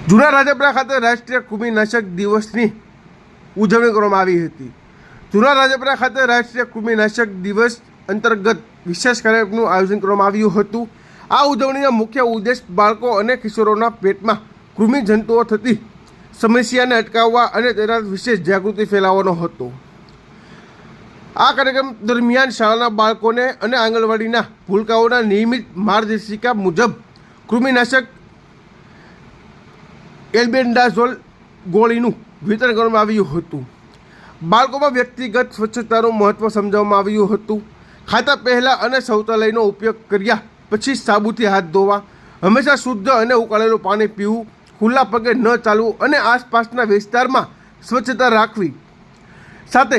જૂના રાજપરા ખાતે રાષ્ટ્રીય કૃમિનાશક દિવસની ઉજવણી કરવામાં આવી હતી। જૂના રાજપરા ખાતે રાષ્ટ્રીય કૃમિનાશક દિવસ અંતર્ગત વિશેષ કાર્યક્રમનું આયોજન કરવામાં આવ્યું હતું। આ ઉજવણીનો મુખ્ય ઉદ્દેશ બાળકો અને કિશોરોના પેટમાં કૃમિ જંતુઓ થતી સમસ્યાને અટકાવવા અને તેના વિશે જાગૃતિ ફેલાવવાનો હતો। આ કાર્યક્રમ દરમિયાન શાળાના બાળકોને અને આંગણવાડીના ભૂલકાઓના નિયમિત માર્ગદર્શિકા મુજબ કૃમિનાશક એલ્બેન્ડાઝોલ ગોળીનું વિતરણ કરવામાં આવ્યું હતું। બાળકોમાં વ્યક્તિગત સ્વચ્છતાનું મહત્ત્વ સમજાવવામાં આવ્યું હતું। ખાતા પહેલાં અને શૌચાલયનો ઉપયોગ કર્યા પછી સાબુથી હાથ ધોવા, હંમેશા શુદ્ધ અને ઉકાળેલું પાણી પીવું, ખુલ્લા પગે ન ચાલવું અને આસપાસના વિસ્તારમાં સ્વચ્છતા રાખવી સાથે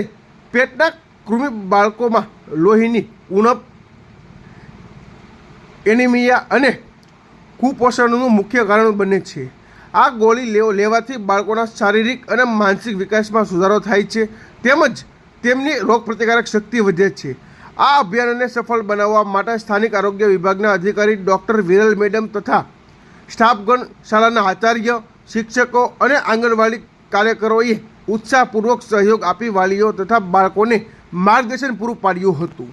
પેટના કૃમિ બાળકોમાં લોહીની ઉણપ, એનિમિયા અને કુપોષણનું મુખ્ય કારણ બને છે। આ ગોળી લેવાથી બાળકોના શારીરિક અને માનસિક વિકાસમાં સુધારો થાય છે તેમજ તેમની રોગપ્રતિકારક શક્તિ વધે છે। આ અભિયાનને સફળ બનાવવા માટે સ્થાનિક આરોગ્ય વિભાગના અધિકારી ડૉક્ટર વિરલ મેડમ તથા સ્ટાફગણ, શાળાના આચાર્ય, શિક્ષકો અને આંગણવાડી કાર્યકરોએ ઉત્સાહપૂર્વક સહયોગ આપી વાલીઓ તથા બાળકોને માર્ગદર્શન પૂરું પાડ્યું હતું।